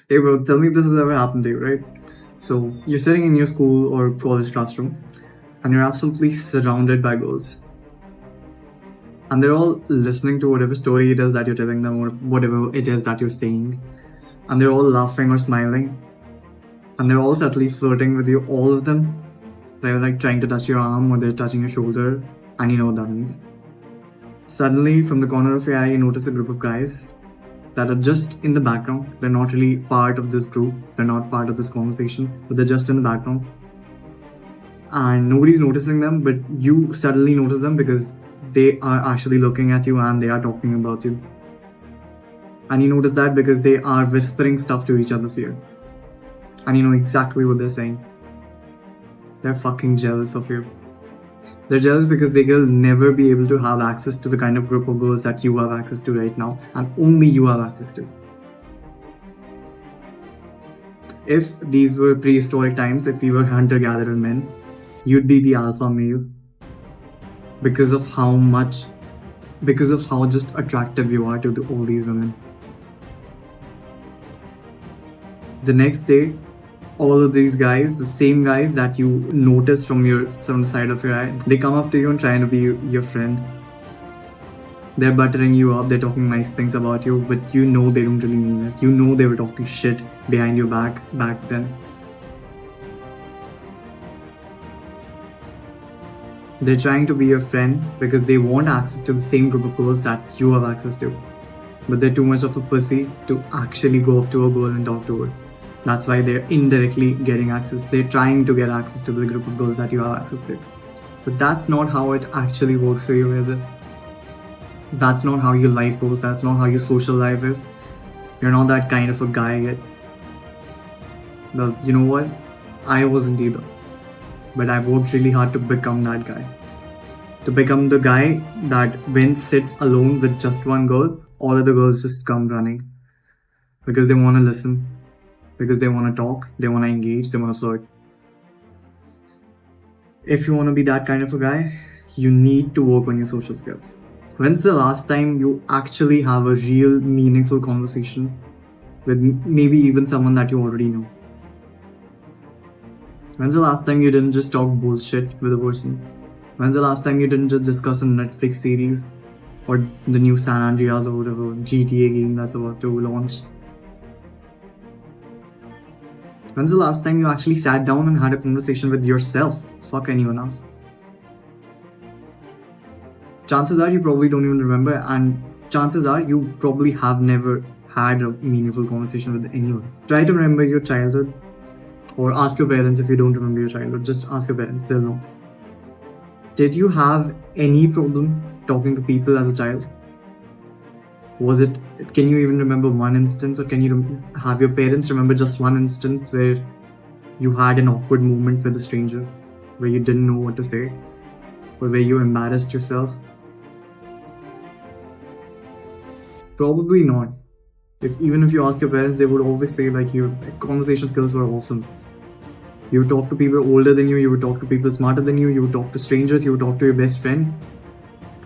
Hey bro, tell me if this has ever happened to you, right? So you're sitting in your school or college classroom and you're absolutely surrounded by girls. And they're all listening to whatever story it is that you're telling them or whatever it is that you're saying. And they're all laughing or smiling. And they're all subtly flirting with you, all of them. They're like trying to touch your arm or they're touching your shoulder. And you know what that means. Suddenly, from the corner of your eye, you notice a group of guys that are just in the background. They're not really part of this group, they're not part of this conversation, but they're just in the background. And nobody's noticing them, but you suddenly notice them because they are actually looking at you and they are talking about you. And you notice that because they are whispering stuff to each other's ear. And you know exactly what they're saying. They're fucking jealous of you. They're jealous because they will never be able to have access to the kind of group of girls that you have access to right now, and only you have access to. If these were prehistoric times, if we were hunter-gatherer men, you'd be the alpha male because of how just attractive you are to all these women. The next day, all of these guys, the same guys that you notice from the side of your eye, they come up to you and try to be your friend. They're buttering you up, they're talking nice things about you, but you know they don't really mean it. You know they were talking shit behind your back then. They're trying to be your friend because they want access to the same group of girls that you have access to. But they're too much of a pussy to actually go up to a girl and talk to her. That's why they're indirectly getting access. They're trying to get access to the group of girls that you have access to. But that's not how it actually works for you, is it? That's not how your life goes. That's not how your social life is. You're not that kind of a guy yet. Well, you know what? I wasn't either. But I've worked really hard to become that guy. To become the guy that when sits alone with just one girl, all other girls just come running. Because they want to listen. Because they want to talk, they want to engage, they want to flirt. If you want to be that kind of a guy, you need to work on your social skills. When's the last time you actually have a real meaningful conversation with maybe even someone that you already know? When's the last time you didn't just talk bullshit with a person? When's the last time you didn't just discuss a Netflix series or the new San Andreas or whatever GTA game that's about to launch? When's the last time you actually sat down and had a conversation with yourself? Fuck anyone else. Chances are you probably don't even remember, and chances are you probably have never had a meaningful conversation with anyone. Try to remember your childhood, or ask your parents if you don't remember your childhood. Just ask your parents, they'll know. Did you have any problem talking to people as a child? Can you even remember one instance, or can you have your parents remember just one instance where you had an awkward moment with a stranger, where you didn't know what to say, or where you embarrassed yourself? Probably not. Even if you ask your parents, they would always say like your conversation skills were awesome. You would talk to people older than you would talk to people smarter than you would talk to strangers, you would talk to your best friend,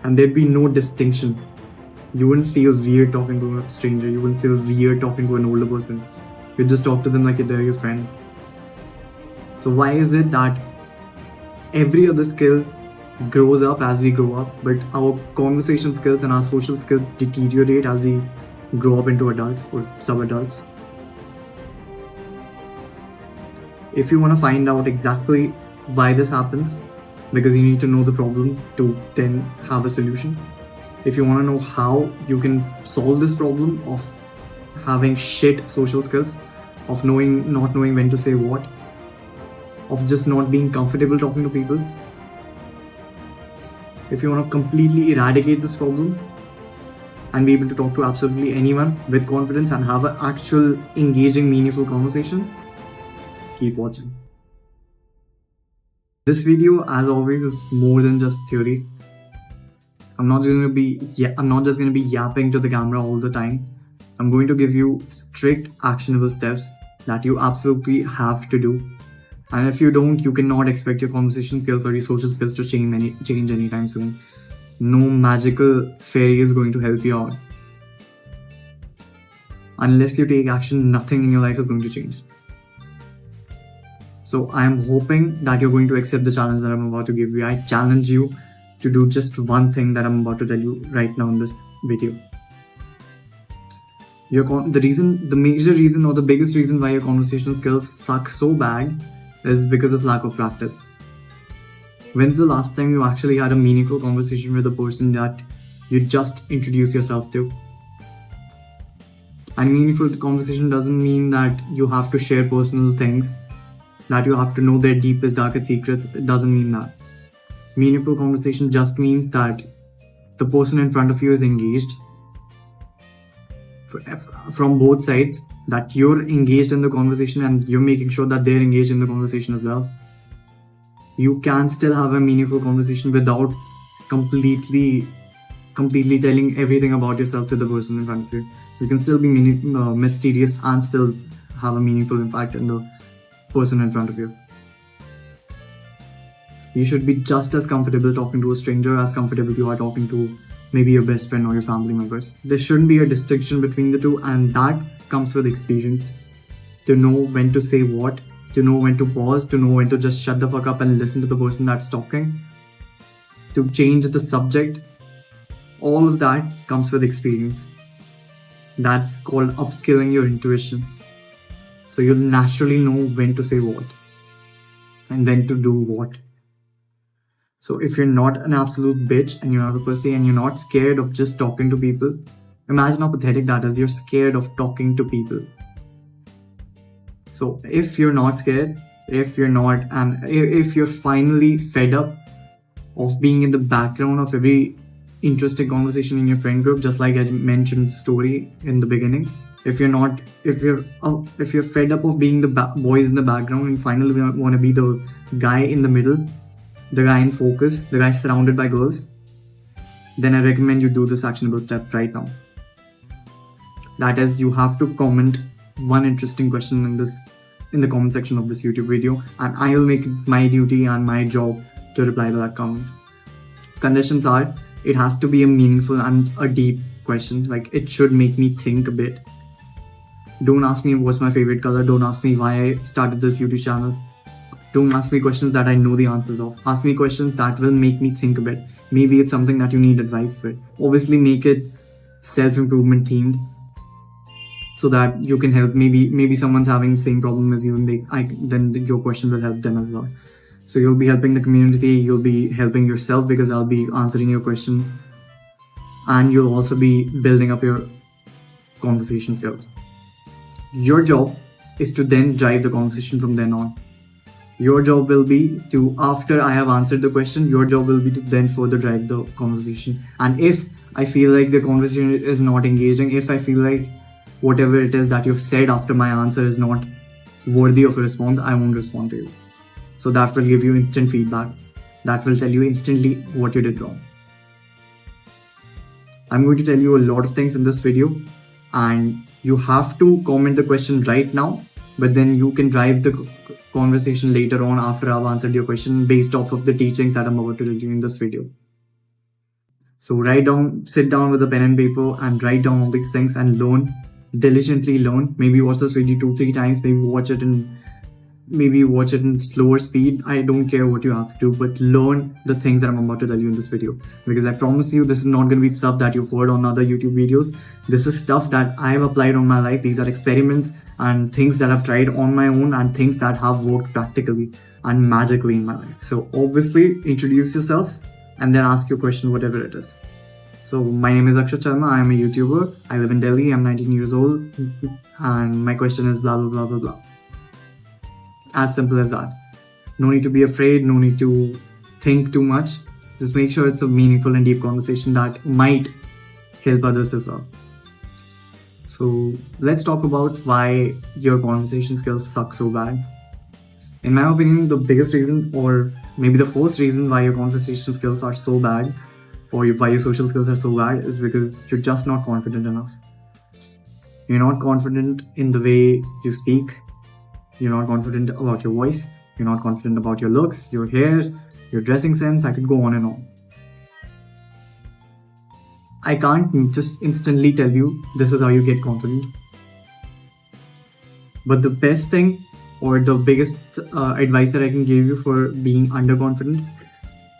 and there'd be no distinction. You wouldn't feel weird talking to a stranger. You wouldn't feel weird talking to an older person. You'd just talk to them like they're your friend. So why is it that every other skill grows up as we grow up, but our conversation skills and our social skills deteriorate as we grow up into adults or sub-adults? If you want to find out exactly why this happens, because you need to know the problem to then have a solution. If you want to know how you can solve this problem of having shit social skills, of not knowing when to say what, of just not being comfortable talking to people, if you want to completely eradicate this problem and be able to talk to absolutely anyone with confidence and have an actual engaging, meaningful conversation, keep watching. This video, as always, is more than just theory. I'm not just going to be yapping to the camera all the time. I'm going to give you strict actionable steps that you absolutely have to do. And if you don't, you cannot expect your conversation skills or your social skills to change anytime soon. No magical fairy is going to help you out. Unless you take action, nothing in your life is going to change. So I am hoping that you're going to accept the challenge that I'm about to give you. I challenge you to do just one thing that I'm about to tell you right now in this video. The major reason or the biggest reason why your conversational skills suck so bad is because of lack of practice. When's the last time you actually had a meaningful conversation with a person that you just introduced yourself to? And meaningful conversation doesn't mean that you have to share personal things, that you have to know their deepest, darkest secrets. It doesn't mean that. Meaningful conversation just means that the person in front of you is engaged from both sides, that you're engaged in the conversation and you're making sure that they're engaged in the conversation as well. You can still have a meaningful conversation without completely telling everything about yourself to the person in front of you. You can still be mysterious and still have a meaningful impact on the person in front of you. You should be just as comfortable talking to a stranger as comfortable you are talking to maybe your best friend or your family members. There shouldn't be a distinction between the two, and that comes with experience. To know when to say what, to know when to pause, to know when to just shut the fuck up and listen to the person that's talking, to change the subject. All of that comes with experience. That's called upskilling your intuition. So you'll naturally know when to say what and when to do what. So if you're not an absolute bitch and you're not a pussy and you're not scared of just talking to people, imagine how pathetic that is. You're scared of talking to people. So if you're not scared, if you're finally fed up of being in the background of every interesting conversation in your friend group, just like I mentioned the story in the beginning, if you're fed up of being the boys in the background and finally want to be the guy in the middle, the guy in focus, the guy surrounded by girls, then I recommend you do this actionable step right now. That is, you have to comment one interesting question in the comment section of this YouTube video, and I will make it my duty and my job to reply to that comment. Conditions are, it has to be a meaningful and a deep question. Like, it should make me think a bit. Don't ask me what's my favorite color. Don't ask me why I started this YouTube channel. Don't ask me questions that I know the answers of. Ask me questions that will make me think a bit. Maybe it's something that you need advice with. Obviously, make it self-improvement themed so that you can help. Maybe someone's having the same problem as you, and then your question will help them as well. So you'll be helping the community, you'll be helping yourself because I'll be answering your question, and you'll also be building up your conversation skills. Your job is to then drive the conversation from then on. Your job will be to, after I have answered the question, your job will be to then further drive the conversation. And if I feel like the conversation is not engaging, if I feel like whatever it is that you've said after my answer is not worthy of a response, I won't respond to you. So that will give you instant feedback. That will tell you instantly what you did wrong. I'm going to tell you a lot of things in this video, and you have to comment the question right now, but then you can drive the conversation later on after I've answered your question based off of the teachings that I'm about to tell you in this video. So sit down with a pen and paper and write down all these things and learn, diligently learn. Maybe watch this video 2-3 times, maybe watch it in slower speed. I don't care what you have to do, but learn the things that I'm about to tell you in this video, because I promise you this is not going to be stuff that you've heard on other YouTube videos. This is stuff that I've applied on my life. These are experiments and things that I've tried on my own and things that have worked practically and magically in my life. So obviously introduce yourself and then ask your question, whatever it is. So my name is Akshath. I am a YouTuber. I live in Delhi. I'm 19 years old and my question is blah blah blah blah blah. As simple as that. No need to be afraid, no need to think too much. Just make sure it's a meaningful and deep conversation that might help others as well. So let's talk about why your conversation skills suck so bad. In my opinion, the biggest reason, or maybe the first reason why your conversation skills are so bad, or why your social skills are so bad, is because you're just not confident enough. You're not confident in the way you speak. You're not confident about your voice. You're not confident about your looks, your hair, your dressing sense. I could go on and on. I can't just instantly tell you this is how you get confident. But the best thing or the biggest advice that I can give you for being underconfident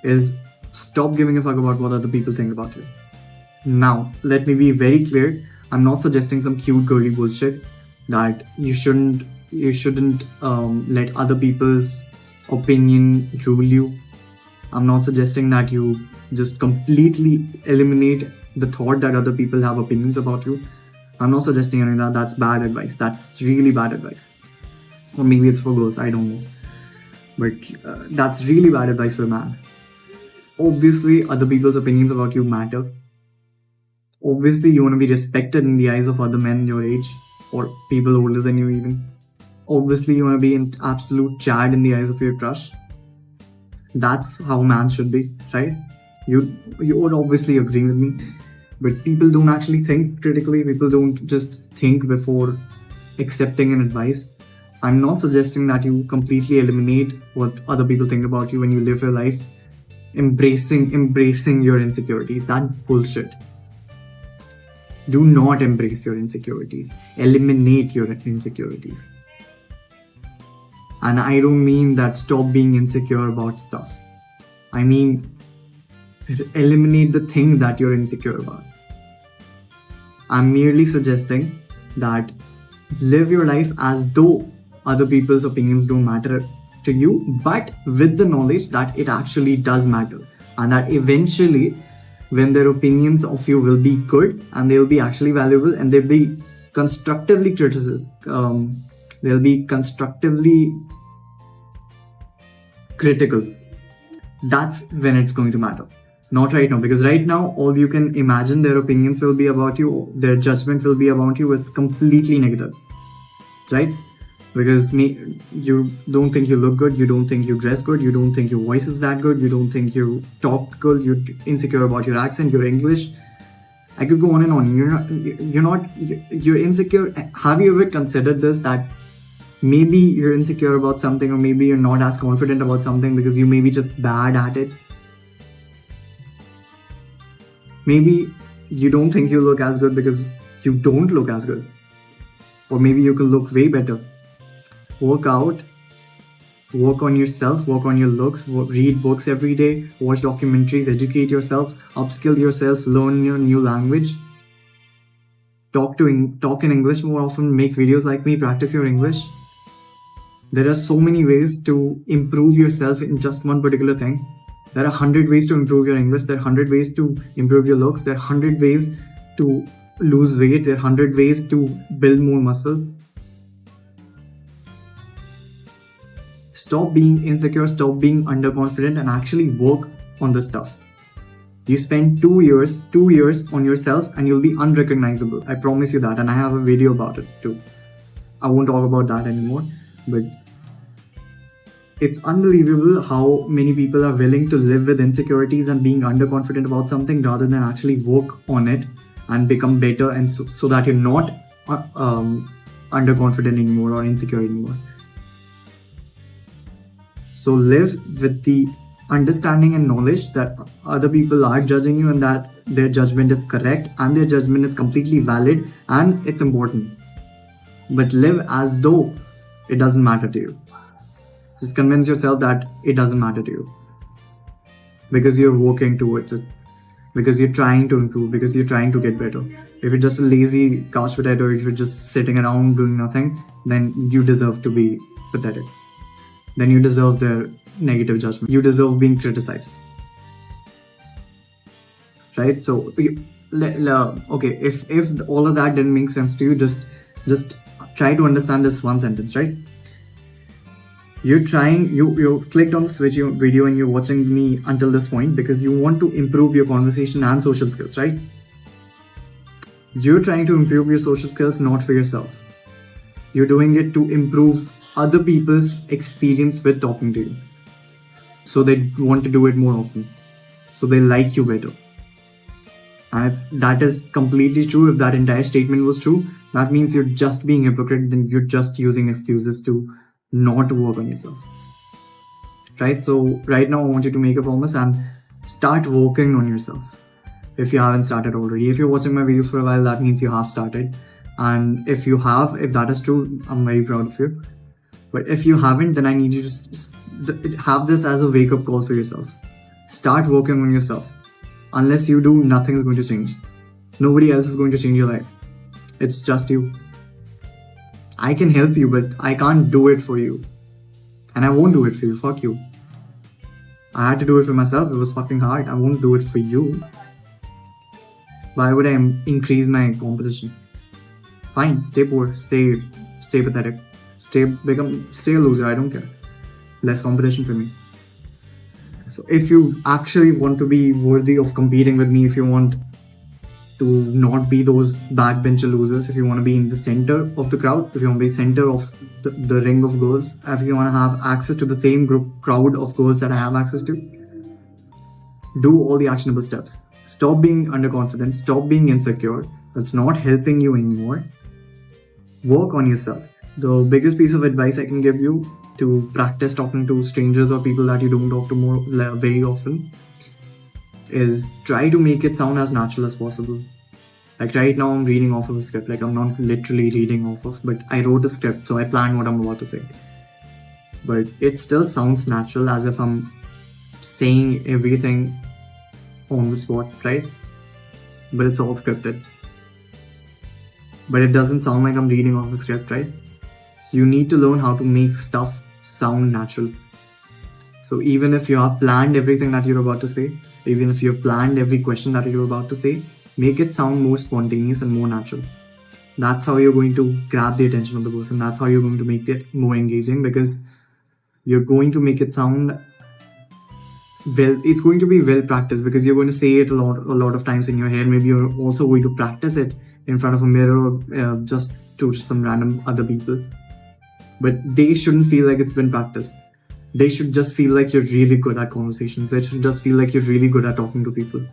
is stop giving a fuck about what other people think about you. Now, let me be very clear. I'm not suggesting some cute girly bullshit that you shouldn't let other people's opinion rule you. I'm not suggesting that you just completely eliminate the thought that other people have opinions about you. I'm not suggesting any of that. That's bad advice. That's really bad advice. Or maybe it's for girls. I don't know. But that's really bad advice for a man. Obviously, other people's opinions about you matter. Obviously, you want to be respected in the eyes of other men your age or people older than you even. Obviously, you want to be an absolute chad in the eyes of your crush. That's how man should be, right? You would obviously agree with me. But people don't actually think critically. People don't just think before accepting an advice. I'm not suggesting that you completely eliminate what other people think about you when you live your life. Embracing your insecurities. That bullshit. Do not embrace your insecurities. Eliminate your insecurities. And I don't mean that stop being insecure about stuff. I mean eliminate the thing that you're insecure about. I'm merely suggesting that live your life as though other people's opinions don't matter to you, but with the knowledge that it actually does matter, and that eventually when their opinions of you will be good and they'll be actually valuable and they'll be constructively they'll be constructively critical, that's when it's going to matter. Not right now, because right now all you can imagine their opinions will be about you, their judgment will be about you is completely negative, right? Because you don't think you look good, you don't think you dress good, you don't think your voice is that good, you don't think you talk good, you're insecure about your accent, your English. I could go on and on. You're insecure. Have you ever considered this, that maybe you're insecure about something, or maybe you're not as confident about something because you may be just bad at it? Maybe you don't think you look as good because you don't look as good. Or maybe you can look way better. Work out, work on yourself, work on your looks, read books every day, watch documentaries, educate yourself, upskill yourself, learn your new language, talk in English more often, make videos like me, practice your English. There are so many ways to improve yourself in just one particular thing. There are 100 ways to improve your English, there are 100 ways to improve your looks, there are 100 ways to lose weight, there are 100 ways to build more muscle. Stop being insecure, stop being underconfident, and actually work on this stuff. You spend 2 years on yourself and you'll be unrecognizable. I promise you that, and I have a video about it too. I won't talk about that anymore, but it's unbelievable how many people are willing to live with insecurities and being underconfident about something rather than actually work on it and become better, and so that you're not underconfident anymore or insecure anymore. So live with the understanding and knowledge that other people are judging you and that their judgment is correct and their judgment is completely valid and it's important. But live as though it doesn't matter to you. Just convince yourself that it doesn't matter to you. Because you're working towards it. Because you're trying to improve. Because you're trying to get better. If you're just a lazy couch potato, if you're just sitting around doing nothing, then you deserve to be pathetic. Then you deserve their negative judgment. You deserve being criticized. Right? So, okay, if all of that didn't make sense to you, just try to understand this one sentence, right? You clicked on this video and you're watching me until this point because you want to improve your conversation and social skills, right? You're trying to improve your social skills not for yourself. You're doing it to improve other people's experience with talking to you. So they want to do it more often. So they like you better. And if that is completely true, if that entire statement was true, that means you're just being hypocrite, then you're just using excuses to not work on yourself. Right? So right now I want you to make a promise and start working on yourself. If you haven't started already. If you're watching my videos for a while, that means you have started. And if you have, if that is true, I'm very proud of you. But if you haven't, then I need you to have this as a wake up call for yourself. Start working on yourself. Unless you do, nothing is going to change. Nobody else is going to change your life. It's just you. I can help you, but I can't do it for you. And I won't do it for you. Fuck you. I had to do it for myself. It was fucking hard. I won't do it for you. Why would I increase my competition? Fine, stay poor, stay pathetic, stay a loser. I don't care. Less competition for me. So if you actually want to be worthy of competing with me, if you want to not be those backbencher losers, if you want to be in the center of the crowd, if you want to be center of the ring of girls, if you want to have access to the same crowd of girls that I have access to, do all the actionable steps. Stop being underconfident. Stop being insecure. That's not helping you anymore. Work on yourself. The biggest piece of advice I can give you to practice talking to strangers or people that you don't talk to very often is try to make it sound as natural as possible. Like right now I'm reading off of a script. Like I'm not literally reading off of, but I wrote a script, so I planned what I'm about to say. But it still sounds natural, as if I'm saying everything on the spot, right? But it's all scripted. But it doesn't sound like I'm reading off a script, right? You need to learn how to make stuff sound natural. So even if you have planned everything that you're about to say, even if you've planned every question that you're about to say, make it sound more spontaneous and more natural. That's how you're going to grab the attention of the person. That's how you're going to make it more engaging, because you're going to make it sound well. It's going to be well practiced, because you're going to say it a lot of times in your head. Maybe you're also going to practice it in front of a mirror or just to some random other people. But they shouldn't feel like it's been practiced. They should just feel like you're really good at conversations. They should just feel like you're really good at talking to people.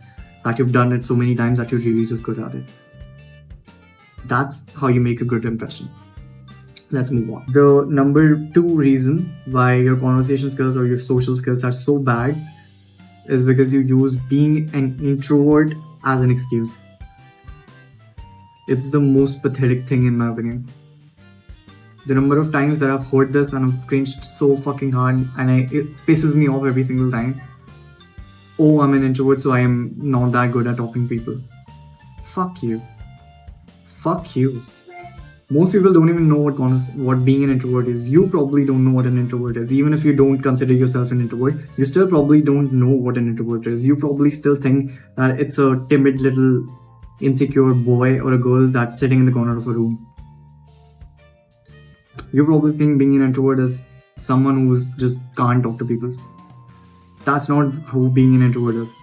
That you've done it so many times that you're really just good at it. That's how you make a good impression. Let's move on. The number 2 reason why your conversation skills or your social skills are so bad is because you use being an introvert as an excuse. It's the most pathetic thing in my opinion. The number of times that I've heard this and I've cringed so fucking hard, and it pisses me off every single time. Oh, I'm an introvert, so I am not that good at talking to people. Fuck you. Fuck you. Most people don't even know what being an introvert is. You probably don't know what an introvert is. Even if you don't consider yourself an introvert, you still probably don't know what an introvert is. You probably still think that it's a timid little insecure boy or a girl that's sitting in the corner of a room. You probably think being an introvert is someone who's just can't talk to people. That's not who being an introvert is.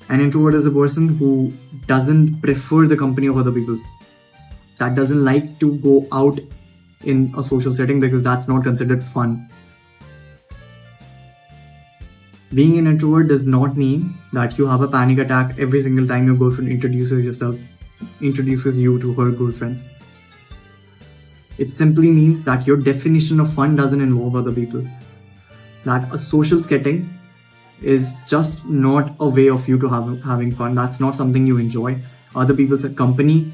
An introvert is a person who doesn't prefer the company of other people. That doesn't like to go out in a social setting because that's not considered fun. Being an introvert does not mean that you have a panic attack every single time your girlfriend introduces you to her girlfriends. It simply means that your definition of fun doesn't involve other people. That a social setting is just not a way of you to having fun. That's not something you enjoy. Other people's company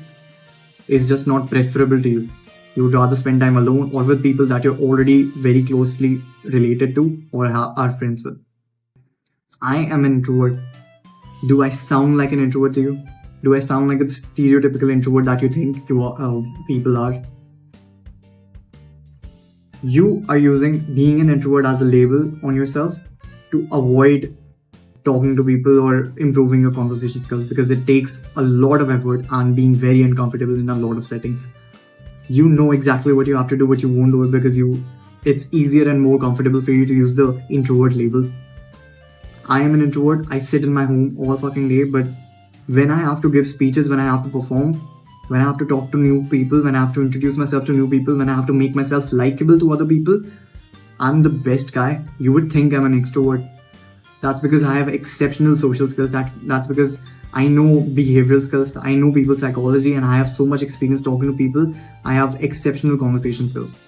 is just not preferable to you. You would rather spend time alone or with people that you're already very closely related to or are friends with. I am an introvert. Do I sound like an introvert to you? Do I sound like a stereotypical introvert that you think people are? You are using being an introvert as a label on yourself to avoid talking to people or improving your conversation skills, because it takes a lot of effort and being very uncomfortable in a lot of settings. You know exactly what you have to do, but you won't do it because it's easier and more comfortable for you to use the introvert label. I am an introvert. I sit in my home all fucking day, but when I have to give speeches, when I have to perform, when I have to talk to new people, when I have to introduce myself to new people, when I have to make myself likable to other people, I'm the best guy. You would think I'm an extrovert. That's because I have exceptional social skills. That's because I know behavioral skills. I know people's psychology, and I have so much experience talking to people. I have exceptional conversation skills.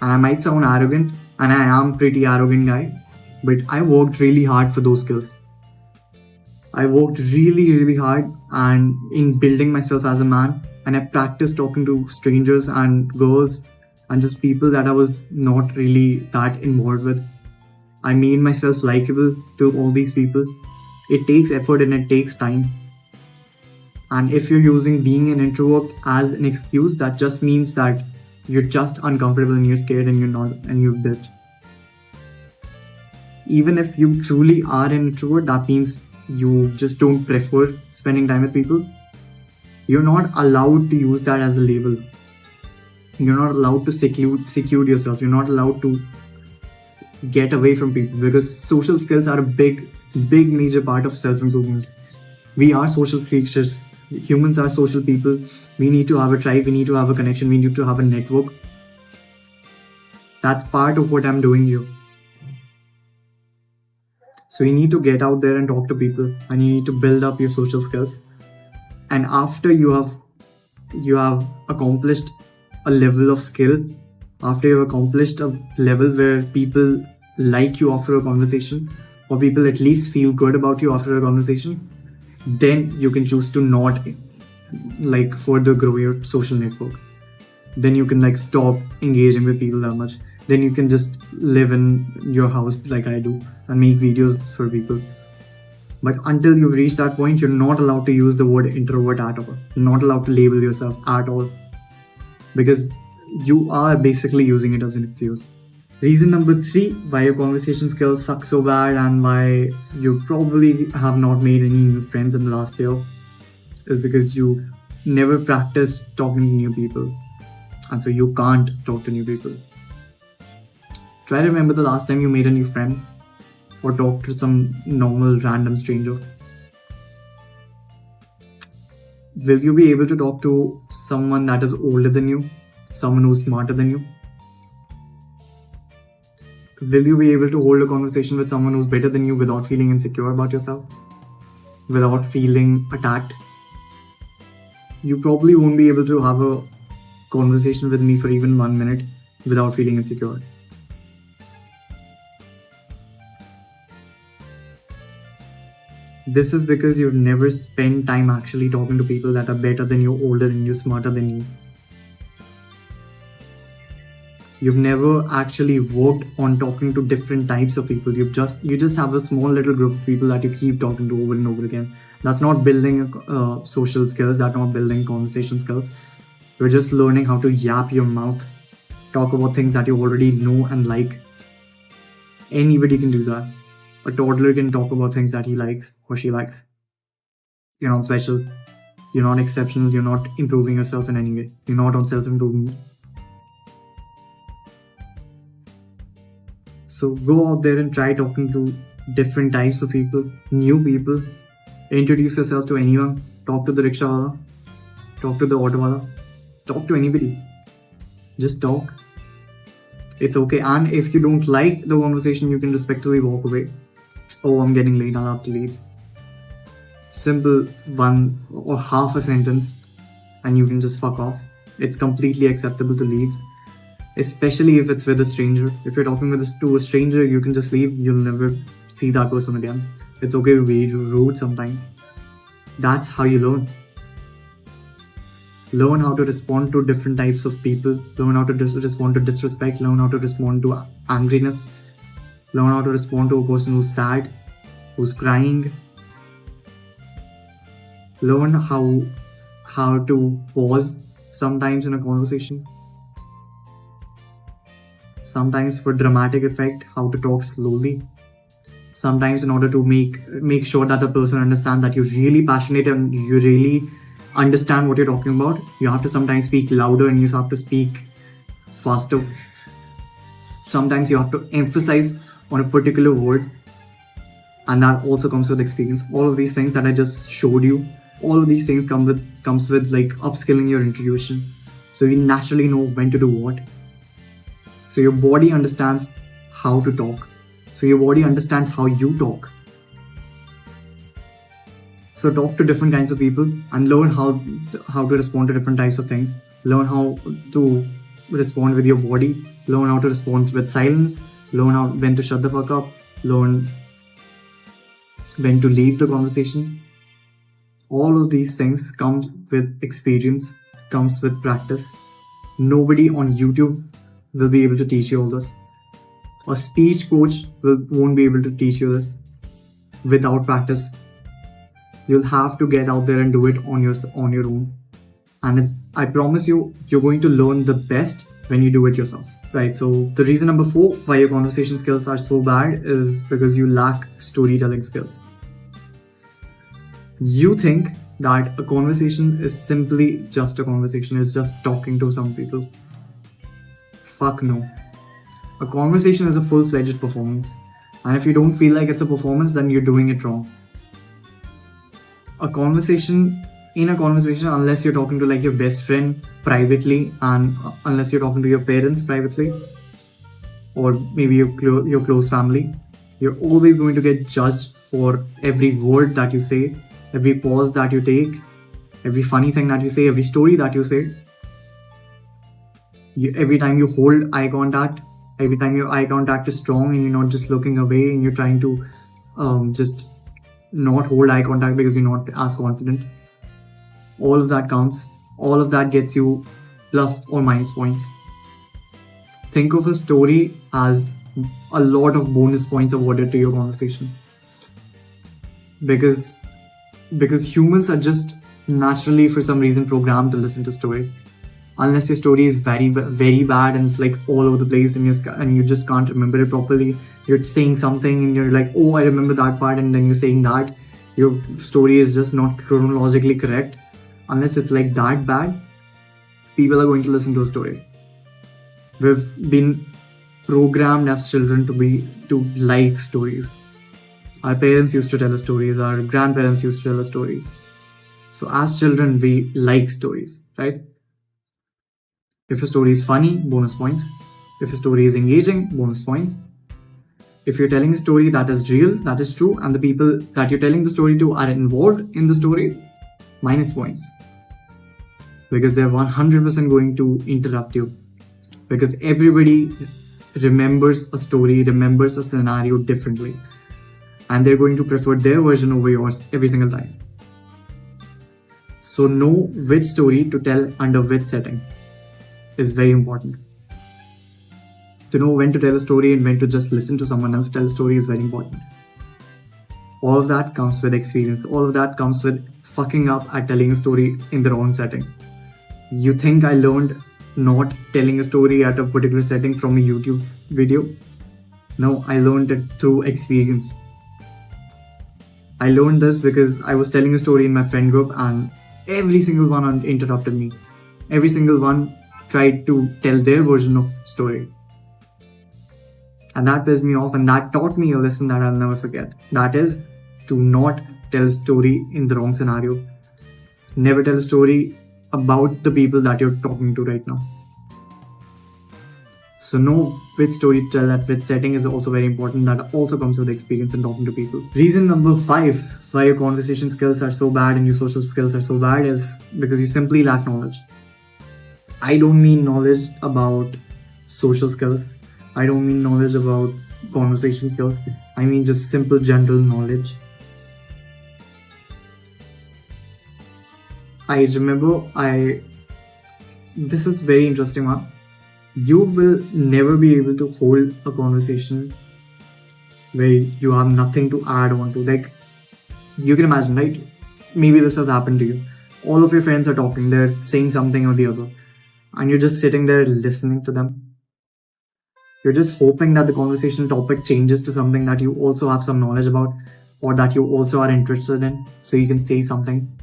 And I might sound arrogant, and I am pretty arrogant guy, but I worked really hard for those skills. I worked really, really hard and in building myself as a man, and I practiced talking to strangers and girls and just people that I was not really that involved with. I made myself likable to all these people. It takes effort and it takes time. And if you're using being an introvert as an excuse, that just means that you're just uncomfortable and you're scared and you're not and you're bitch. Even if you truly are an introvert, that means you just don't prefer spending time with people. You're not allowed to use that as a label. You're not allowed to seclude yourself. You're not allowed to get away from people, because social skills are a big major part of self-improvement. We are social creatures. Humans are social people. We need to have a tribe. We need to have a connection. We need to have a network. That's part of what I'm doing here. So you need to get out there and talk to people, and you need to build up your social skills. And after you have accomplished a level of skill, after you've accomplished a level where people like you after a conversation, or people at least feel good about you after a conversation, then you can choose to not further grow your social network. Then you can stop engaging with people that much. Then you can just live in your house like I do and make videos for people. But until you've reached that point, you're not allowed to use the word introvert at all. You're not allowed to label yourself at all, because you are basically using it as an excuse. Reason number 3 why your conversation skills suck so bad and why you probably have not made any new friends in the last year is because you never practiced talking to new people, and so you can't talk to new people. Try to remember the last time you made a new friend or talked to some normal random stranger. Will you be able to talk to someone that is older than you? Someone who's smarter than you? Will you be able to hold a conversation with someone who's better than you without feeling insecure about yourself? Without feeling attacked? You probably won't be able to have a conversation with me for even 1 minute without feeling insecure. This is because you've never spent time actually talking to people that are better than you, older than you, smarter than you. You've never actually worked on talking to different types of people. You just have a small little group of people that you keep talking to over and over again. That's not building social skills. That's not building conversation skills. You're just learning how to yap your mouth, talk about things that you already know and like. Anybody can do that. A toddler can talk about things that he likes or she likes. You're not special. You're not exceptional. You're not improving yourself in any way. You're not on self-improvement. So go out there and try talking to different types of people, new people. Introduce yourself to anyone. Talk to the rickshawala. Talk to the autowala. Talk to anybody. Just talk. It's okay. And if you don't like the conversation, you can respectfully walk away. Oh, I'm getting late, I'll have to leave. Simple one or half a sentence and you can just fuck off. It's completely acceptable to leave, especially if it's with a stranger. If you're talking to a stranger, you can just leave. You'll never see that person again. It's okay to be rude sometimes. That's how you learn. Learn how to respond to different types of people. Learn how to respond to disrespect. Learn how to respond to angriness. Learn how to respond to a person who's sad, who's crying. Learn how to pause sometimes in a conversation. Sometimes for dramatic effect, how to talk slowly. Sometimes in order to make sure that the person understands that you're really passionate and you really understand what you're talking about, you have to sometimes speak louder and you have to speak faster. Sometimes you have to emphasize on a particular word, and that also comes with experience. All of these things that I just showed you, all of these things comes with upskilling your intuition, so you naturally know when to do what. So your body understands how to talk. So your body understands how you talk. So talk to different kinds of people and learn how to respond to different types of things. Learn how to respond with your body. Learn how to respond with silence. Learn when to shut the fuck up. Learn when to leave the conversation. All of these things come with experience, comes with practice. Nobody on YouTube will be able to teach you all this. A speech coach won't be able to teach you this without practice. You'll have to get out there and do it on your own. And I promise you, you're going to learn the best when you do it yourself. Right, so the reason number 4 why your conversation skills are so bad is because you lack storytelling skills. You think that a conversation is simply just a conversation, it's just talking to some people. Fuck no. A conversation is a full-fledged performance. And if you don't feel like it's a performance, then you're doing it wrong. In a conversation, unless you're talking to like your best friend privately, and unless you're talking to your parents privately, or maybe your close family, you're always going to get judged for every word that you say, every pause that you take, every funny thing that you say, every story that you say. Every time you hold eye contact, every time your eye contact is strong and you're not just looking away and you're trying to just not hold eye contact because you're not as confident. All of that counts. All of that gets you plus or minus points. Think of a story as a lot of bonus points awarded to your conversation. Because humans are just naturally, for some reason, programmed to listen to story. Unless your story is very, very bad and it's like all over the place and you just can't remember it properly. You're saying something and you're like, oh, I remember that part, and then you're saying that. Your story is just not chronologically correct. Unless it's like that bad, people are going to listen to a story. We've been programmed as children to like stories. Our parents used to tell us stories, our grandparents used to tell us stories. So as children, we like stories, right? If a story is funny, bonus points. If a story is engaging, bonus points. If you're telling a story that is real, that is true, and the people that you're telling the story to are involved in the story, minus points. Because they're 100% going to interrupt you. Because everybody remembers a story, remembers a scenario differently. And they're going to prefer their version over yours every single time. So know which story to tell under which setting is very important. To know when to tell a story and when to just listen to someone else tell a story is very important. All of that comes with experience. All of that comes with fucking up at telling a story in the wrong setting. You think I learned not telling a story at a particular setting from a YouTube video? No, I learned it through experience. I learned this because I was telling a story in my friend group and every single one interrupted me. Every single one tried to tell their version of story. And that pissed me off, and that taught me a lesson that I'll never forget. That is to not tell a story in the wrong scenario. Never tell a story about the people that you're talking to right now. So know which story to tell at which setting is also very important. That also comes with experience in talking to people. Reason number 5 why your conversation skills are so bad and your social skills are so bad is because you simply lack knowledge. I don't mean knowledge about social skills. I don't mean knowledge about conversation skills. I mean just simple general knowledge. I remember this is very interesting one. You will never be able to hold a conversation where you have nothing to add on to. Like, you can imagine, right? Maybe this has happened to you. All of your friends are talking, they're saying something or the other, and you're just sitting there listening to them. You're just hoping that the conversation topic changes to something that you also have some knowledge about or that you also are interested in, so you can say something.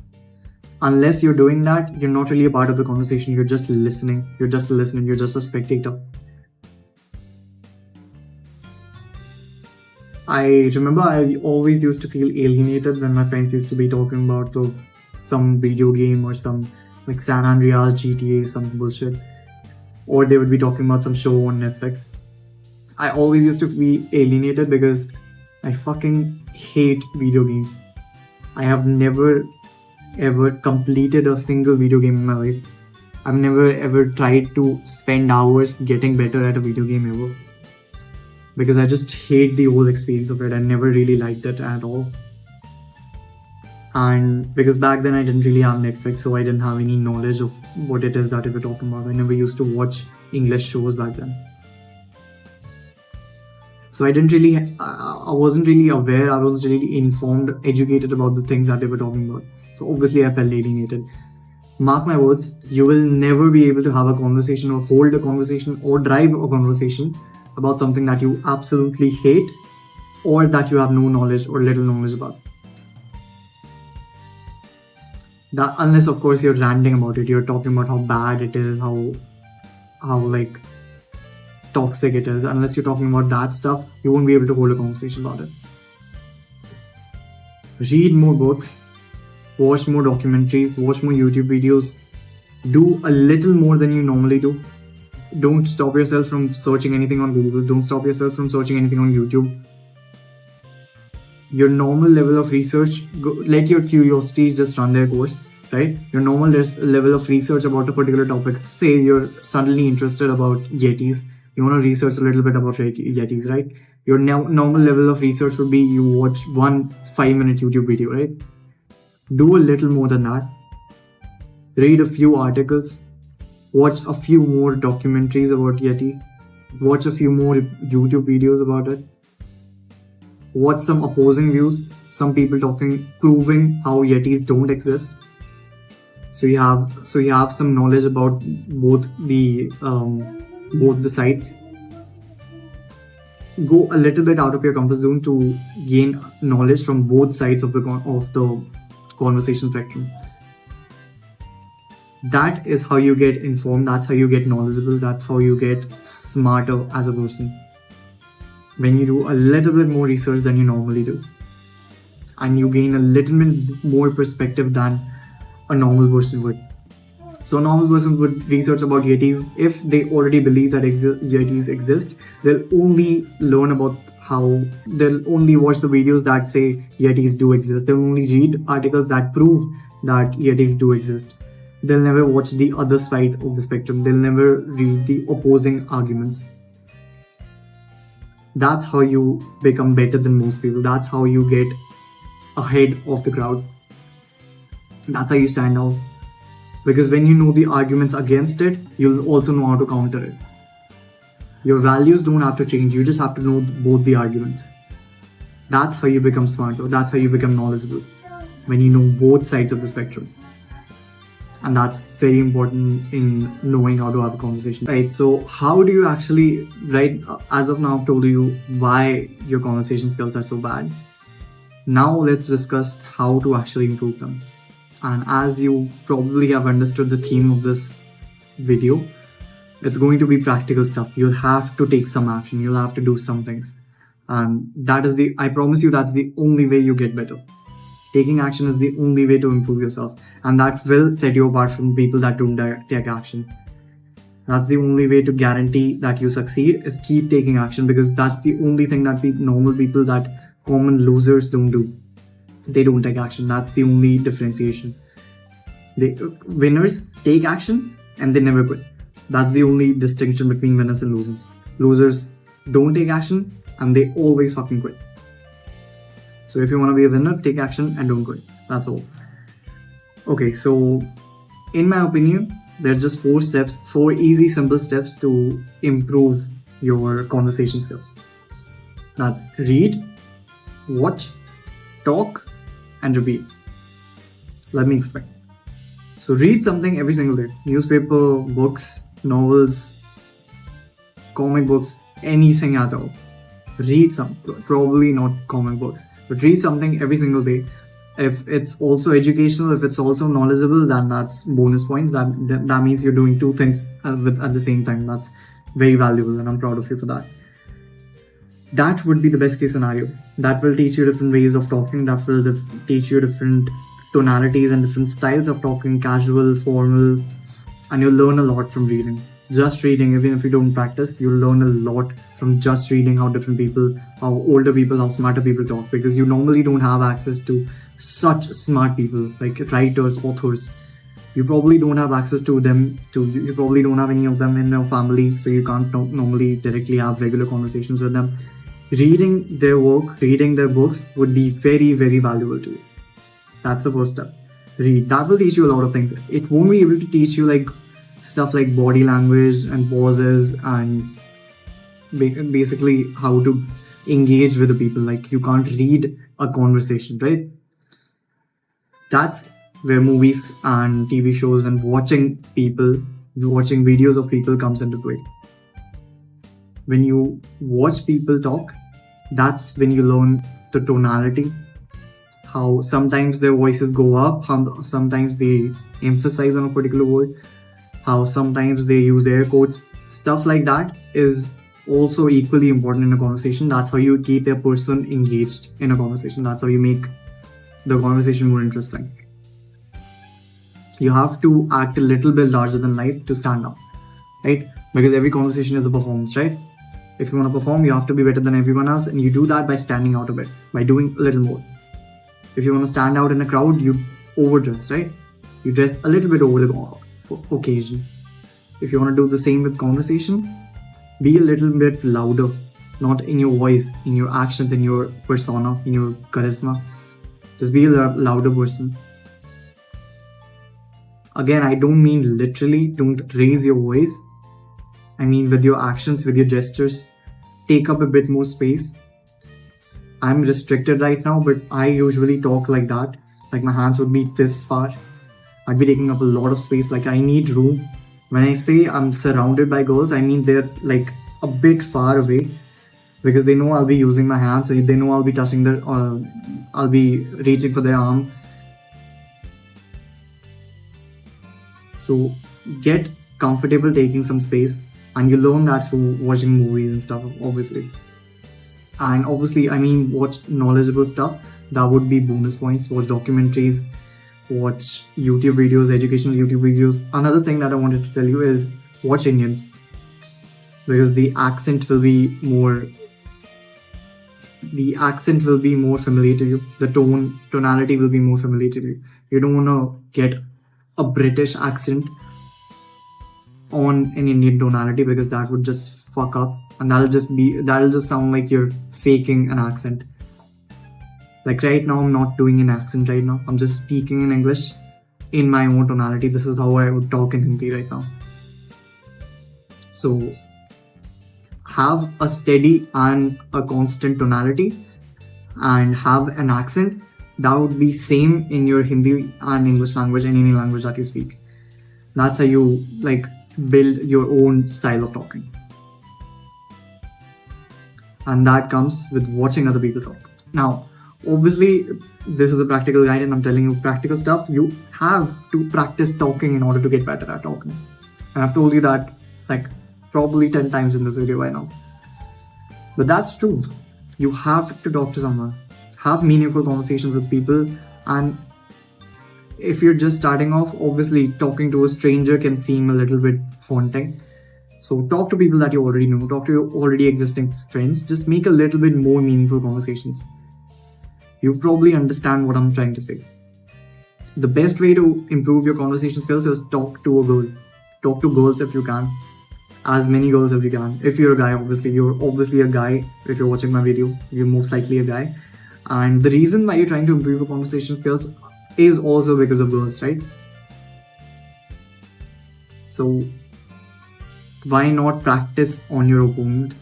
Unless you're doing that, you're not really a part of the conversation. You're just listening. You're just a spectator. I remember I always used to feel alienated when my friends used to be talking about some video game or some like San Andreas, GTA, some bullshit. Or they would be talking about some show on Netflix. I always used to be alienated because I fucking hate video games. I have never ever completed a single video game in my life. I've never ever tried to spend hours getting better at a video game ever. Because I just hate the whole experience of it. I never really liked it at all. And because back then I didn't really have Netflix, so I didn't have any knowledge of what it is that they were talking about. I never used to watch English shows back then. So I wasn't really aware, I wasn't really informed, educated about the things that they were talking about. So obviously I felt alienated. Mark my words, you will never be able to have a conversation or hold a conversation or drive a conversation about something that you absolutely hate or that you have no knowledge or little knowledge about. That, unless of course you're ranting about it, you're talking about how bad it is, how like toxic it is. Unless you're talking about that stuff, you won't be able to hold a conversation about it. Read more books, watch more documentaries, watch more YouTube videos, do a little more than you normally do. Don't stop yourself from searching anything on Google, don't stop yourself from searching anything on YouTube. Your normal level of research, let your curiosities just run their course, right? Your normal level of research about a particular topic, say you're suddenly interested about Yetis, you want to research a little bit about Yetis, right? Your normal level of research would be you watch one 5-minute YouTube video, right? Do a little more than that. Read a few articles, watch a few more documentaries about Yeti, watch a few more YouTube videos about it. Watch some opposing views, some people proving how Yetis don't exist. So you have some knowledge about both the sides. Go a little bit out of your comfort zone to gain knowledge from both sides of the conversation spectrum. That is how you get informed. That's how you get knowledgeable. That's how you get smarter as a person. When you do a little bit more research than you normally do, and you gain a little bit more perspective than a normal person would. So a normal person would research about Yetis. If they already believe that Yetis exist, they'll only learn about they'll only watch the videos that say Yetis do exist. They'll only read articles that prove that Yetis do exist. They'll never watch the other side of the spectrum. They'll never read the opposing arguments. That's how you become better than most people. That's how you get ahead of the crowd. That's how you stand out. Because when you know the arguments against it, you'll also know how to counter it. Your values don't have to change. You just have to know both the arguments. That's how you become smarter. That's how you become knowledgeable. When you know both sides of the spectrum. And that's very important in knowing how to have a conversation. Right, so how do you actually, right, as of now I've told you why your conversation skills are so bad. Now let's discuss how to actually improve them. And as you probably have understood the theme of this video, it's going to be practical stuff. You'll have to take some action. You'll have to do some things. And I promise you, that's the only way you get better. Taking action is the only way to improve yourself, and that will set you apart from people that don't take action. That's the only way to guarantee that you succeed, is keep taking action, because that's the only thing that normal people, that common losers, don't do. They don't take action. That's the only differentiation. Winners take action and they never quit. That's the only distinction between winners and losers. Losers don't take action and they always fucking quit. So if you want to be a winner, take action and don't quit. That's all. Okay, so in my opinion, there are just 4 easy, simple steps to improve your conversation skills. That's read, watch, talk, and repeat. Let me explain. So read something every single day. Newspaper, books, novels, comic books, anything at all. Read some, probably not comic books, but read something every single day. If it's also educational, if it's also knowledgeable, then that's bonus points. That means you're doing 2 things at the same time. That's very valuable, and I'm proud of you for that. That would be the best case scenario. That will teach you different ways of talking. That will teach you different tonalities and different styles of talking, casual, formal, and you'll learn a lot from reading. Just reading, even if you don't practice, you'll learn a lot from just reading how different people, how older people, how smarter people talk, because you normally don't have access to such smart people, like writers, authors. You probably don't have access to them, you probably don't have any of them in your family, so you can't normally directly have regular conversations with them. Reading their work, reading their books would be very, very valuable to you. That's the first step. Read. That will teach you a lot of things. It won't be able to teach you like stuff like body language and pauses and basically how to engage with the people. Like you can't read a conversation, right? That's where movies and TV shows and watching videos of people comes into play. When you watch people talk, that's when you learn the tonality, how sometimes their voices go up, how sometimes they emphasize on a particular word, how sometimes they use air quotes. Stuff like that is also equally important in a conversation. That's how you keep a person engaged in a conversation. That's how you make the conversation more interesting. You have to act a little bit larger than life to stand out, right? Because every conversation is a performance, right? If you want to perform, you have to be better than everyone else, and you do that by standing out a bit, by doing a little more. If you want to stand out in a crowd, you overdress, right? You dress a little bit over the occasion. If you want to do the same with conversation, be a little bit louder, not in your voice, in your actions, in your persona, in your charisma. Just be a louder person. Again, I don't mean literally, don't raise your voice. I mean with your actions, with your gestures, take up a bit more space. I'm restricted right now, but I usually talk like that. Like my hands would be this far. I'd be taking up a lot of space. Like I need room. When I say I'm surrounded by girls, I mean they're like a bit far away because they know I'll be using my hands. So they know I'll be touching their, I'll be reaching for their arm. So get comfortable taking some space, and you learn that through watching movies and stuff, obviously. And obviously, I mean, watch knowledgeable stuff. That would be bonus points. Watch documentaries, watch YouTube videos, educational YouTube videos. Another thing that I wanted to tell you is watch Indians, because the accent will be more familiar to you. The tonality will be more familiar to you. You don't want to get a British accent on an Indian tonality, because that would just fuck up, and that'll just sound like you're faking an accent. Like right now, I'm not doing an accent right now. I'm just speaking in English in my own tonality. This is how I would talk in Hindi right now. So have a steady and a constant tonality, and have an accent that would be same in your Hindi and English language and any language that you speak. That's how you like build your own style of talking. And that comes with watching other people talk. Now, obviously, this is a practical guide and I'm telling you practical stuff. You have to practice talking in order to get better at talking. And I've told you that like probably 10 times in this video by now. But that's true. You have to talk to someone. Have meaningful conversations with people. And if you're just starting off, obviously talking to a stranger can seem a little bit haunting. So talk to people that you already know. Talk to your already existing friends. Just make a little bit more meaningful conversations. You probably understand what I'm trying to say. The best way to improve your conversation skills is talk to a girl. Talk to girls if you can. As many girls as you can. If you're a guy, obviously, you're obviously a guy. If you're watching my video, you're most likely a guy. And the reason why you're trying to improve your conversation skills is also because of girls, right? So why not practice on your opponent?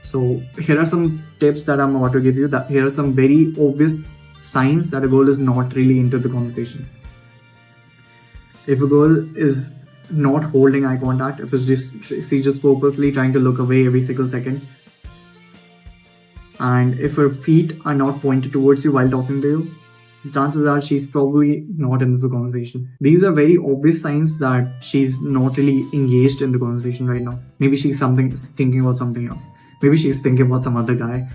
So here are some tips that I'm about to give you. Here are some very obvious signs that a girl is not really into the conversation. If a girl is not holding eye contact, if she's just purposely trying to look away every single second, and if her feet are not pointed towards you while talking to you, the chances are she's probably not into the conversation. These are very obvious signs that she's not really engaged in the conversation right now. Maybe she's thinking about something else. Maybe she's thinking about some other guy.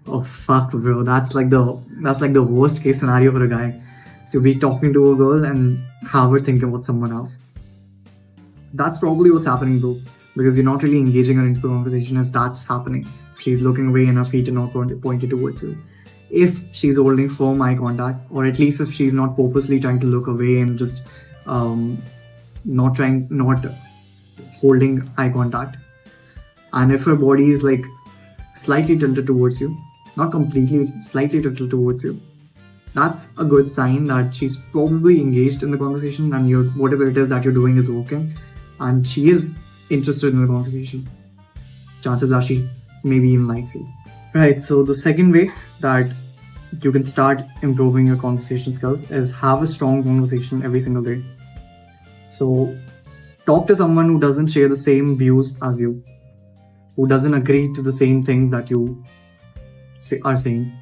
Oh fuck, bro, that's like the worst case scenario for a guy, to be talking to a girl and have her thinking about someone else. That's probably what's happening, bro, because you're not really engaging her into the conversation if that's happening. If she's looking away and her feet are not pointed towards you. If she's holding firm eye contact, or at least if she's not purposely trying to look away and just not holding eye contact, and if her body is like slightly tilted towards you, not completely, slightly tilted towards you, that's a good sign that she's probably engaged in the conversation and whatever it is that you're doing is working, and she is interested in the conversation. Chances are she maybe even likes you. Right, so the second way that you can start improving your conversation skills is have a strong conversation every single day. So talk to someone who doesn't share the same views as you, who doesn't agree to the same things that you are saying.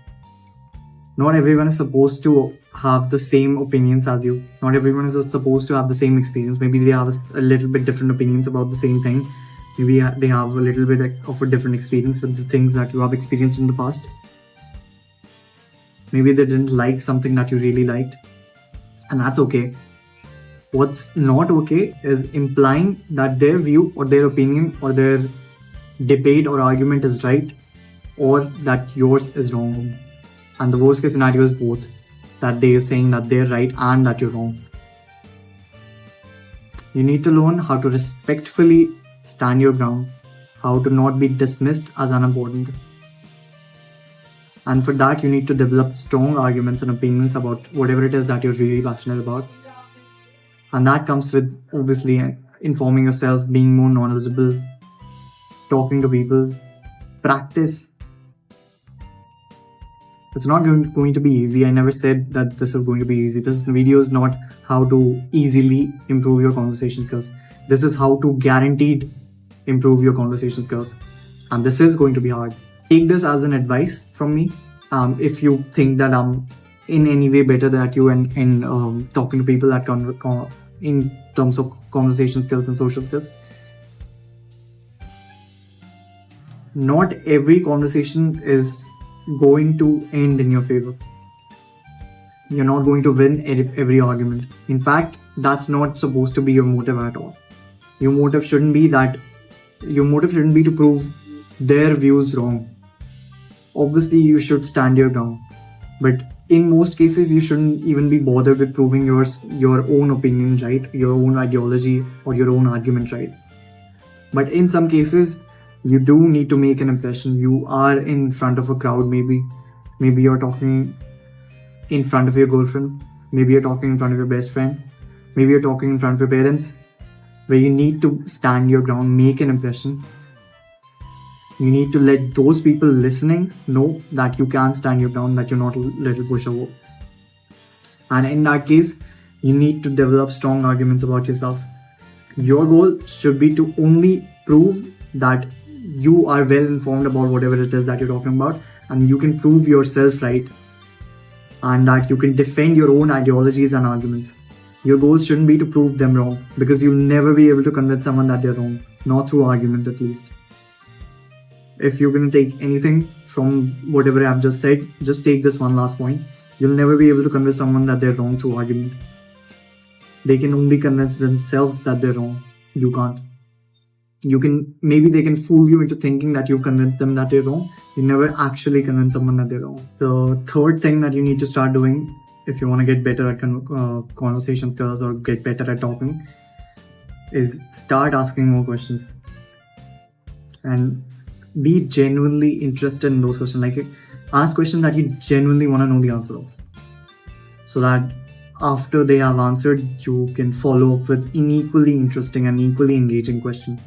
Not everyone is supposed to have the same opinions as you. Not everyone is supposed to have the same experience. Maybe they have a little bit different opinions about the same thing. Maybe they have a little bit of a different experience with the things that you have experienced in the past. Maybe they didn't like something that you really liked, and that's okay. What's not okay is implying that their view or their opinion or their debate or argument is right, or that yours is wrong. And the worst case scenario is both, that they are saying that they're right and that you're wrong. You need to learn how to respectfully stand your ground, how to not be dismissed as unimportant. And for that, you need to develop strong arguments and opinions about whatever it is that you're really passionate about. And that comes with obviously informing yourself, being more knowledgeable, talking to people, practice. It's not going to be easy. I never said that this is going to be easy. This video is not how to easily improve your conversation skills. This is how to guaranteed improve your conversation skills. And this is going to be hard. Take this as an advice from me. If you think that I'm in any way better than you in talking to people that in terms of conversation skills and social skills, not every conversation is going to end in your favor. You're not going to win every argument. In fact, that's not supposed to be your motive at all. Your motive shouldn't be to prove their views wrong. Obviously, you should stand your ground, but in most cases, you shouldn't even be bothered with proving your own opinion right, your own ideology, or your own argument right. But in some cases, you do need to make an impression. You are in front of a crowd, maybe you're talking in front of your girlfriend, maybe you're talking in front of your best friend, maybe you're talking in front of your parents, where you need to stand your ground, make an impression. You need to let those people listening know that you can stand your ground, that you're not a little pushover. And in that case, you need to develop strong arguments about yourself. Your goal should be to only prove that you are well informed about whatever it is that you're talking about, and you can prove yourself right, and that you can defend your own ideologies and arguments. Your goal shouldn't be to prove them wrong, because you'll never be able to convince someone that they're wrong, not through argument at least. If you're going to take anything from whatever I've just said, just take this one last point. You'll never be able to convince someone that they're wrong through argument. They can only convince themselves that they're wrong. You can't. Maybe they can fool you into thinking that you've convinced them that they're wrong. You never actually convince someone that they're wrong. The third thing that you need to start doing if you want to get better at conversation skills or get better at talking is start asking more questions. And be genuinely interested in those questions. Like, ask questions that you genuinely want to know the answer of, so that after they have answered, you can follow up with an equally interesting and equally engaging question,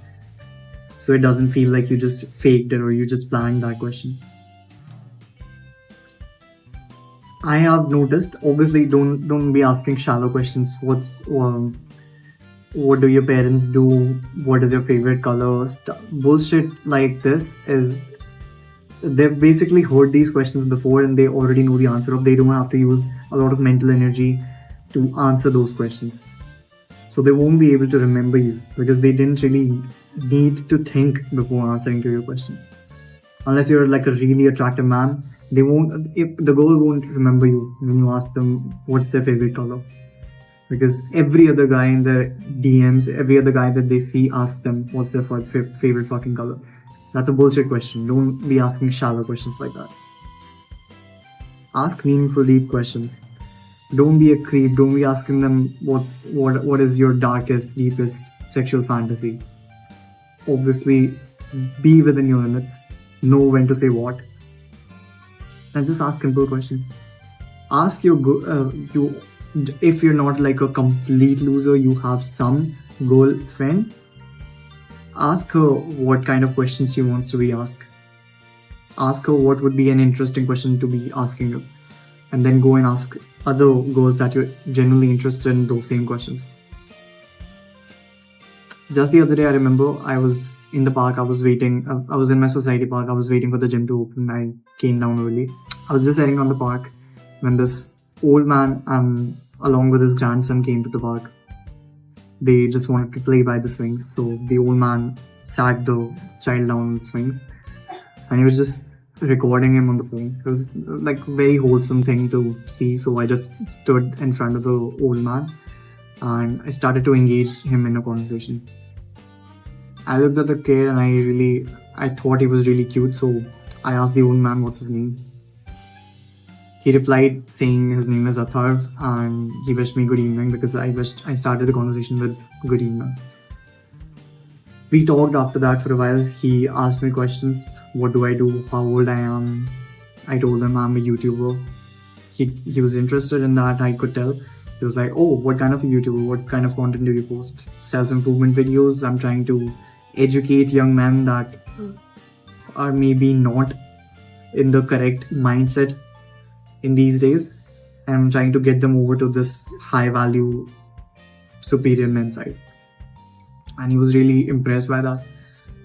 so it doesn't feel like you just faked it or you just planned that question. I have noticed, obviously, don't be asking shallow questions. What do your parents do? What is your favorite color? Bullshit like this is, they've basically heard these questions before and they already know the answer of. They don't have to use a lot of mental energy to answer those questions. So they won't be able to remember you because they didn't really need to think before answering to your question. Unless you're like a really attractive man, the girl won't remember you when you ask them what's their favorite color. Because every other guy in their DMs, every other guy that they see, ask them what's their favorite fucking color. That's a bullshit question. Don't be asking shallow questions like that. Ask meaningful, deep questions. Don't be a creep. Don't be asking them what is your darkest, deepest sexual fantasy. Obviously, be within your limits. Know when to say what. And just ask simple questions. Ask you if you're not like a complete loser, you have some girlfriend, ask her what kind of questions she wants to be asked. Ask her what would be an interesting question to be asking her, and then go and ask other girls that you're genuinely interested in those same questions. Just the other day, I remember I was in the park. I was waiting. I was in my society park. I was waiting for the gym to open. I came down early. I was just sitting on the park when this old man, along with his grandson, came to the park. They just wanted to play by the swings. So the old man sat the child down on the swings, and he was just recording him on the phone. It was like a very wholesome thing to see. So I just stood in front of the old man and I started to engage him in a conversation. I looked at the kid and I thought he was really cute. So I asked the old man what's his name. He replied saying his name is Atharv, and he wished me good evening because I started the conversation with good evening. We talked after that for a while. He asked me questions. What do I do? How old I am? I told him I'm a YouTuber. He was interested in that, I could tell. He was like, oh, what kind of a YouTuber? What kind of content do you post? Self-improvement videos. I'm trying to educate young men that are maybe not in the correct mindset in these days. And I'm trying to get them over to this high value, superior men side. And he was really impressed by that.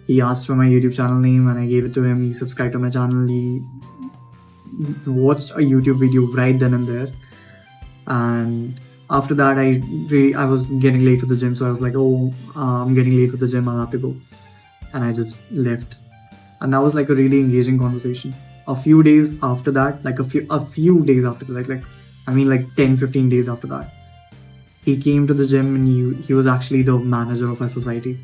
He asked for my YouTube channel name and I gave it to him. He subscribed to my channel. He watched a YouTube video right then and there. And after that, I was getting late for the gym. So I was like, oh, I'm getting late for the gym. I'll have to go. And I just left. And that was like a really engaging conversation. A few days after that, like a few days after that, like 10, 15 days after that, he came to the gym and he was actually the manager of our society.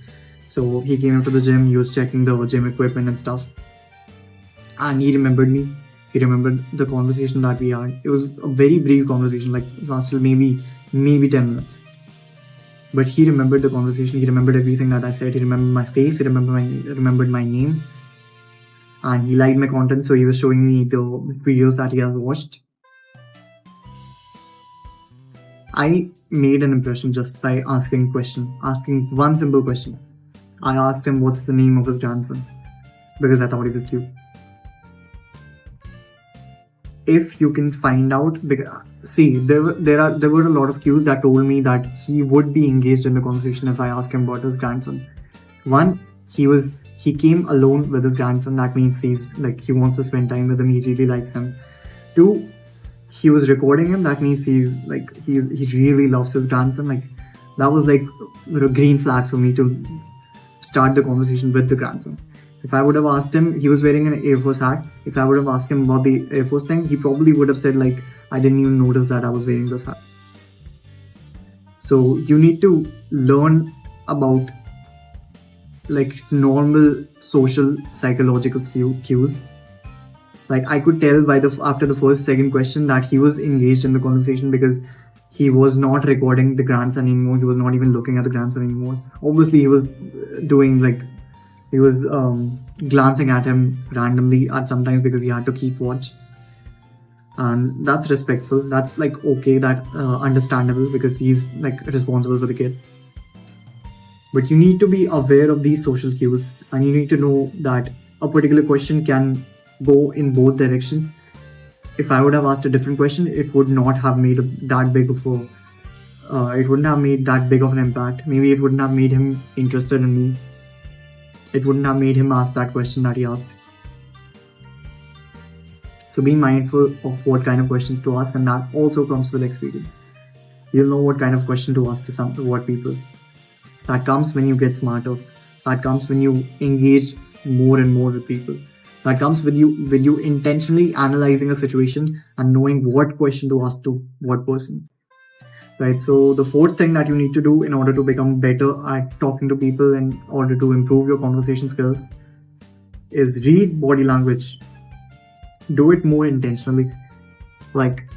So he came into the gym, he was checking the gym equipment and stuff. And he remembered me. He remembered the conversation that we had. It was a very brief conversation, like lasted maybe 10 minutes. But he remembered the conversation. He remembered everything that I said. He remembered my face. He remembered my name. And he liked my content. So he was showing me the videos that he has watched. I made an impression just by asking one simple question. I asked him what's the name of his grandson because I thought he was cute. If you can find out, see, there were a lot of cues that told me that he would be engaged in the conversation if I asked him about his grandson. One, he came alone with his grandson. That means he wants to spend time with him. He really likes him. Two, he was recording him. That means he really loves his grandson. Like that was like green flags for me to start the conversation with the grandson. If I would have asked him, he was wearing an Air Force hat. If I would have asked him about the Air Force thing, he probably would have said like, I didn't even notice that I was wearing this hat. So you need to learn about like normal social psychological cues. Like I could tell after the second question that he was engaged in the conversation because he was not recording the grandson anymore. He was not even looking at the grandson anymore. Obviously, he was glancing at him randomly at sometimes because he had to keep watch. And that's respectful. That's like okay. That understandable because he's like responsible for the kid. But you need to be aware of these social cues, and you need to know that a particular question can go in both directions. If I would have asked a different question, it would not have made that big of it wouldn't have made that big of an impact. Maybe it wouldn't have made him interested in me. It wouldn't have made him ask that question that he asked. So be mindful of what kind of questions to ask, and that also comes with experience. You'll know what kind of question to ask to what people. That comes when you get smarter. That comes when you engage more and more with people. That comes with you intentionally analyzing a situation and knowing what question to ask to what person. Right. So the fourth thing that you need to do in order to become better at talking to people, in order to improve your conversation skills, is read body language. Do it more intentionally. Like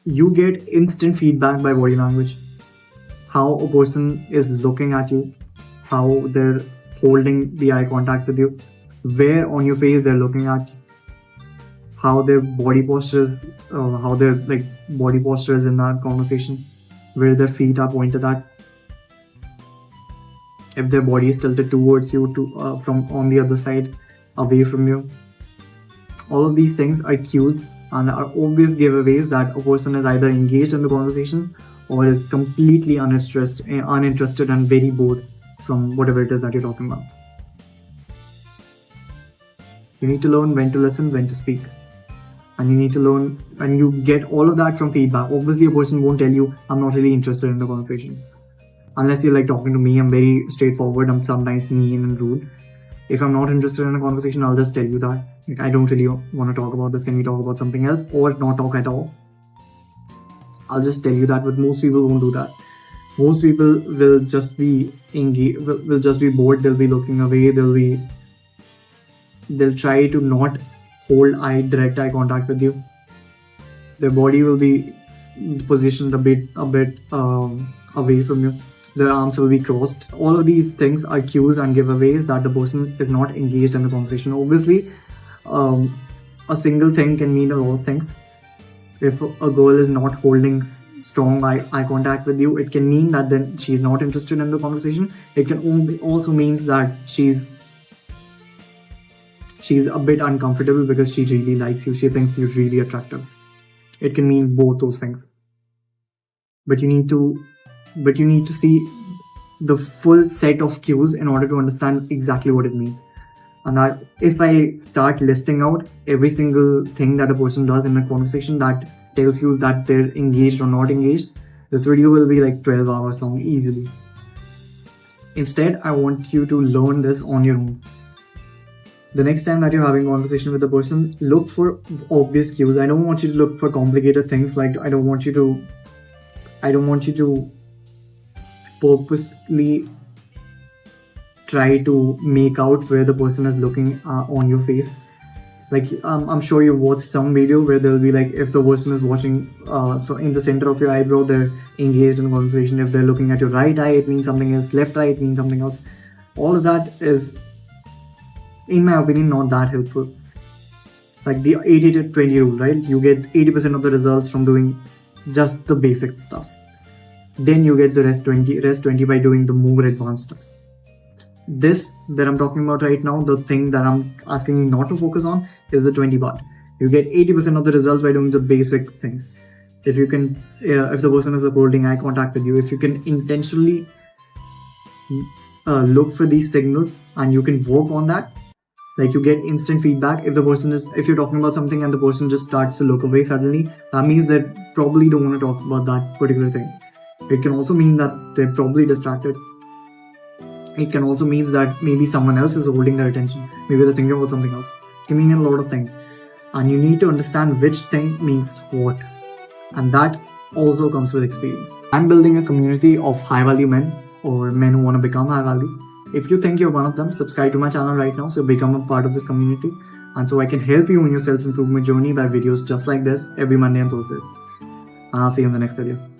you get instant feedback by body language. How a person is looking at you, how they're holding the eye contact with you, where on your face they're looking at, how their body posture is, how their body posture is in that conversation, where their feet are pointed at, if their body is tilted towards you, from on the other side, away from you. All of these things are cues and are obvious giveaways that a person is either engaged in the conversation or is completely uninterested and very bored from whatever it is that you're talking about. You need to learn when to listen, when to speak. And you need to learn, and you get all of that from feedback. Obviously, a person won't tell you, I'm not really interested in the conversation. Unless you're talking to me, I'm very straightforward, I'm sometimes mean and rude. If I'm not interested in a conversation, I'll just tell you that. I don't really want to talk about this, can we talk about something else, or not talk at all? I'll just tell you that, but most people won't do that. Most people will just be will just be bored, they'll be looking away, they'll try to not hold direct eye contact with you. Their body will be positioned a bit away from you. Their arms will be crossed. All of these things are cues and giveaways that the person is not engaged in the conversation. Obviously, a single thing can mean a lot of things. If a girl is not holding strong eye contact with you, it can mean that then she's not interested in the conversation. It can also means that she's a bit uncomfortable because she really likes you. She thinks you're really attractive. It can mean both those things. But you need to see the full set of cues in order to understand exactly what it means. And that if I start listing out every single thing that a person does in a conversation that tells you that they're engaged or not engaged, this video will be 12 hours long easily. Instead, I want you to learn this on your own. The next time that you're having a conversation with a person, look for obvious cues. I don't want you to look for complicated things. I don't want you to purposely try to make out where the person is looking on your face. I'm sure you've watched some video where they'll be if the person is watching in the center of your eyebrow, they're engaged in a conversation. If they're looking at your right eye, it means something else. Left eye, it means something else. All of that is, in my opinion, not that helpful. The 80-20 rule, right? You get 80% of the results from doing just the basic stuff. Then you get the rest 20 by doing the more advanced stuff. This that I'm talking about right now, the thing that I'm asking you not to focus on, is the 20 part. You get 80% of the results by doing the basic things. If you can, if the person is holding eye contact with you, if you can intentionally look for these signals and you can work on that, you get instant feedback. If you're talking about something and the person just starts to look away suddenly, that means they probably don't want to talk about that particular thing. It can also mean that they're probably distracted. It can also mean that maybe someone else is holding their attention. Maybe they're thinking about something else. It can mean a lot of things. And you need to understand which thing means what. And that also comes with experience. I'm building a community of high-value men, or men who want to become high-value. If you think you're one of them, subscribe to my channel right now so become a part of this community. And so I can help you in your self-improvement journey by videos just like this every Monday and Thursday. And I'll see you in the next video.